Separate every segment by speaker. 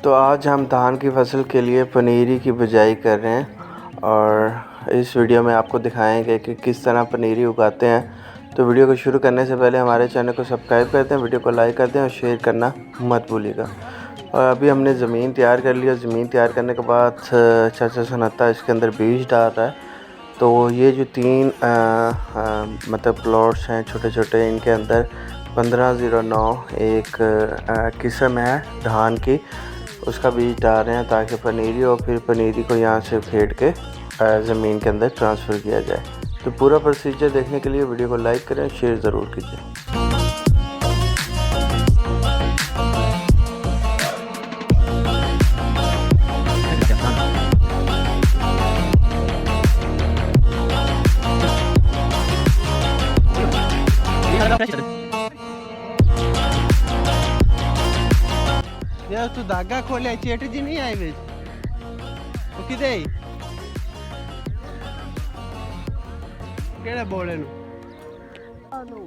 Speaker 1: तो आज हम धान की फसल के लिए पनीरी की बिजाई कर रहे हैं और इस वीडियो में आपको दिखाएंगे कि किस तरह पनीरी उगाते हैं। तो वीडियो को शुरू करने से पहले हमारे चैनल को सब्सक्राइब कर दें, वीडियो को लाइक कर दें और शेयर करना मत भूलिएगा। और अभी हमने ज़मीन तैयार कर लिया। ज़मीन तैयार करने के बाद चाचा सनाता इसके अंदर बीज डाल रहा है। तो ये जो तीन मतलब प्लॉट्स हैं छोटे छोटे, इनके अंदर 1509 एक किस्म है धान की, उसका बीज डाल रहे हैं ताकि पनीरी और फिर पनीरी को यहाँ से फेंट के ज़मीन के अंदर ट्रांसफ़र किया जाए। तो पूरा प्रोसीजर देखने के लिए वीडियो को लाइक करें, शेयर ज़रूर कीजिए।
Speaker 2: यार तू धागा खोलिया चेट जी नहीं आई वे तो किदे केड़े बोले नु आनो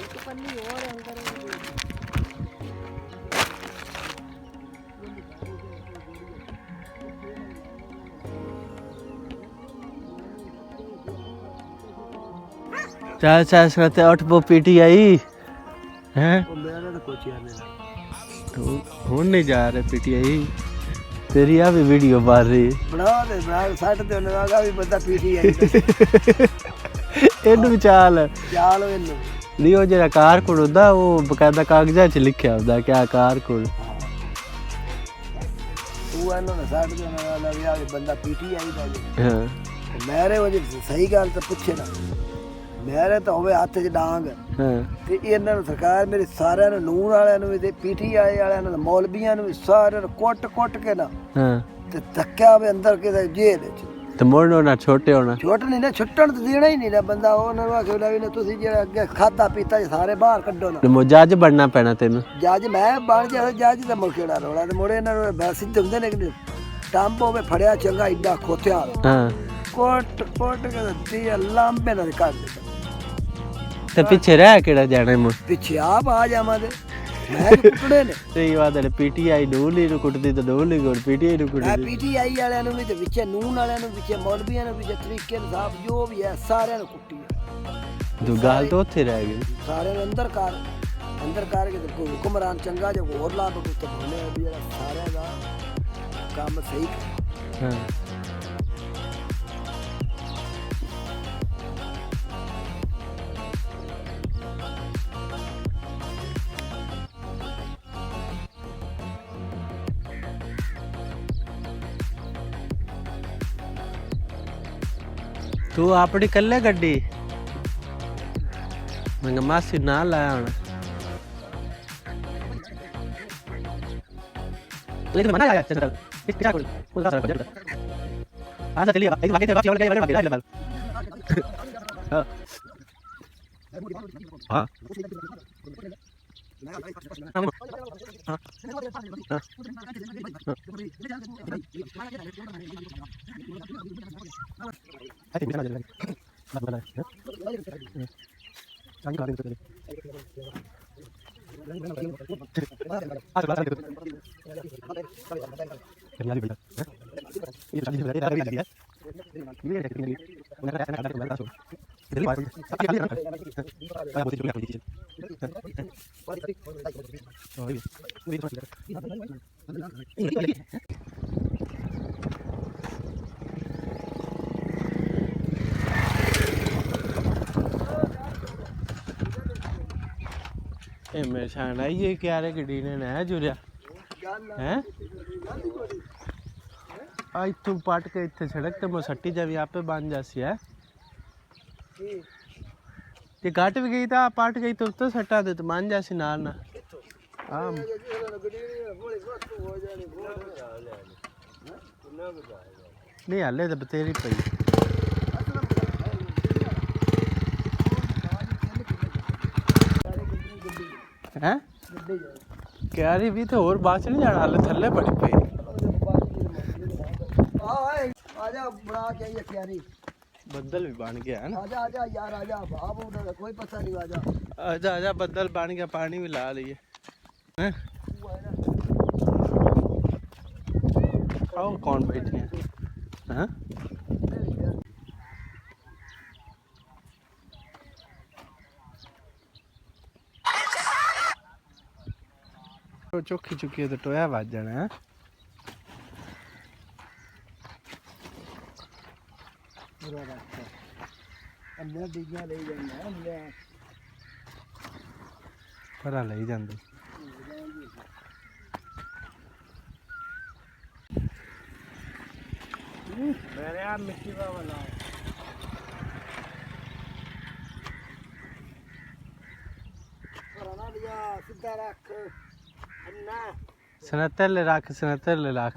Speaker 2: एक पन्नी और अंदर चार चार साथ 8 वो पीटी आई हैं मेरा तो कुछ याद नहीं। तो हुन नहीं जा रहे पीटीआई तेरी आ भी वीडियो बार रही बना दे साइड ते लगा भी बंदा पीटीआई एनु चाल एनु नहीं हो जरा कार कोड होंदा वो बकायदा कागजां च लिखया होंदा क्या कार कोड तू एनु ना साइड ते लगा भी बंदा पीटीआई दा हां मेरे वजह सही गल तो पूछे ना मेरे तो होवे हाथ च डांग ते इन्हां नूं सरकार मेरे सारिਆਂ ਨੂੰ ਨੂਨ ਵਾਲਿਆਂ ਨੂੰ ਤੇ ਪੀਟੀਆਈ ਵਾਲਿਆਂ ਨੂੰ ਮੌਲਵੀਆਂ ਨੂੰ ਸਾਰਿਆਂ ਨੂੰ ਕੁੱਟ ਕੇ ਨਾ ਤੇ ਧੱਕਿਆ ਵੇ ਅੰਦਰ ਕਿਤੇ ਜੇਲ੍ਹ ਵਿੱਚ ਤੇ ਮੋੜਨੋਂ ਨਾ ਛੋਟੇ ਹੋਣਾ ਛੋਟ ਨਹੀਂ ਨਾ ਛੁੱਟਣ ਤੇ ਦੇਣਾ ਹੀ ਨਹੀਂ ਨਾ ਬੰਦਾ ਉਹਨਾਂ ਨੂੰ ਆਖੇ ਲੈ ਵੀ ਨਾ ਤੁਸੀਂ ਜਿਹੜਾ ਅੱਗੇ ਖਾਦਾ ਪੀਤਾ ਸਾਰੇ ਬਾਹਰ ਕੱਢੋ ਨਾ ਤੇ ਜੱਜ ਬਣਨਾ ਪੈਣਾ ਤੈਨੂੰ ਜੱਜ ਮੈਂ ਬਣ ਜਾ ਜੱਜ ਦਾ ਮੁਖੜਾ ਰੋਲਾ ਤੇ ਮੋੜੇ ਇਹਨਾਂ ਨੂੰ ਸਿੱਧੇ ਹੁੰਦੇ ਨੇ ਕਿ ਟੰਬ ਹੋਵੇ ਫੜਿਆ ਚੰਗਾ ਇੱਡਾ ਖੋਤਿਆ ਕੁੱਟ ਕੇ ਤੇ ਲਾਂਬੇ ਨਾਲ ਕੱਢ ਦਿੱਤਾ ਤੇ ਪਿੱਛੇ ਰਹਿ ਕਿਹੜਾ ਜਾਣਾ ਮੈਂ ਪਿੱਛੇ ਆਪ ਆ ਜਾਵਾਂ ਤੇ ਮੈਂ ਕੁੱਟੜੇ ਨੇ ਸਹੀ ਬਾਤ ਹੈ। ਪੀਟੀਆਈ ਡੋਲੀ ਨੂੰ ਕੁੱਟਦੀ ਤੇ ਡੋਲੀ ਕੋਲ ਪੀਟੀਆਈ ਨੂੰ ਕੁੱਟਦੀ ਪੀਟੀਆਈ ਵਾਲਿਆਂ ਨੂੰ ਵੀ ਤੇ ਵਿੱਚ ਨੂਨ ਵਾਲਿਆਂ ਨੂੰ ਵਿੱਚ ਮੌਲਵੀਆਂ ਨੂੰ ਵੀ ਜੇ ਤਰੀਕੇ ਨਾਲ ਜੋ ਵੀ ਹੈ ਸਾਰਿਆਂ ਨੂੰ ਕੁੱਟੀ ਹੈ। ਦੋ ਗੱਲ ਤਾਂ ਉੱਥੇ ਰਹਿ ਗਈ ਸਾਰਿਆਂ ਨੂੰ ਅੰਦਰ ਕਰਕੇ ਤੇ ਹੁਕਮਰਾਨ ਚੰਗਾ ਜੋ ਹੋਰ ਲਾ ਕੇ ਤੇ ਬੋਲੇ ਵੀ ਜਿਹੜਾ ਸਾਰਿਆਂ ਦਾ ਕੰਮ ਸਹੀ ਹਾਂ। तू अपनी कल्ले गड्डी मैं मासी ना लाया होना लेकिन मना आया चल इस क्या कोई सारा बजट हां चलिए एक बाकी थे बाकी और गए हां हां अरे मेरा लग बात बता है आगे बात करें आज बात करें यार बेटा ये शादी से बता रहा है ये टेक्निकली उन्हें ऐसा करना है तो इधर बात आगे आगे रखना बहुत ही जुड़ा है मेरे शान आई ये क्या रे गड्डी ने ना जुड़िया हैं आज तू पट के इतने सड़क ते मोसट्टी जब यहाँ पे बन जासी है ये घाट भी गई था पट गई तो सट्टा दे तो बन जासी नाल ना हां नहीं हाले तो बतेरी पई हैं क्यारी भी तो और बात नहीं जाना हाले थल्ले पड़ी पई आजा बड़ा चाहिए क्यारी बदल भी बन गया है ना। आजा आजा यार आजा, भाव उधर कोई पता नहीं, आजा आजा आजा, बदल बन गया, पानी भी ला लिए हैं।
Speaker 1: दिखाओ कौन बैठे हैं। हाँ तो चौखी चुकी है तो टोया बाज जाना है।
Speaker 2: अंदर डिग्गा ले जाना अंदर
Speaker 1: परा ले जांदे
Speaker 2: मेरे आप मिट्टी वाला पुराना लिया सीधा रख अन्ना
Speaker 1: सनतर ले रख सनतर ले रख।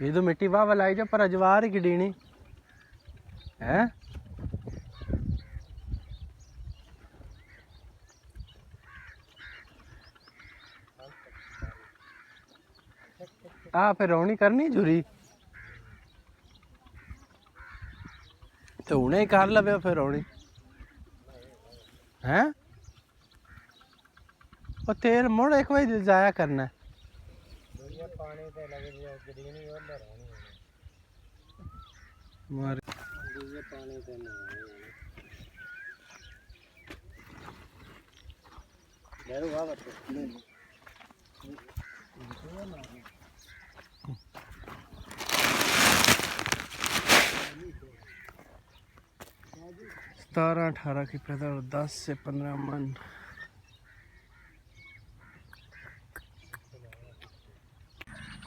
Speaker 1: ये तो मिट्टी वाह लाई जा पर अजवार की डीनी है। फिर रोनी करनी जुरी तो उन्हें कर लवे फिर रोनी है। और तेल मुड़ एक बार जाया करना है। सतारह 18 की पैदावार 10 से 15 मन।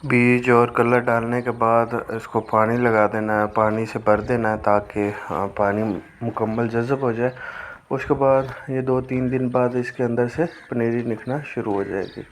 Speaker 1: बीज और कलर डालने के बाद इसको पानी लगा देना है, पानी से भर देना है ताकि पानी मुकम्मल जज़ब हो जाए। उसके बाद ये 2-3 दिन बाद इसके अंदर से पनीरी निकलना शुरू हो जाएगी।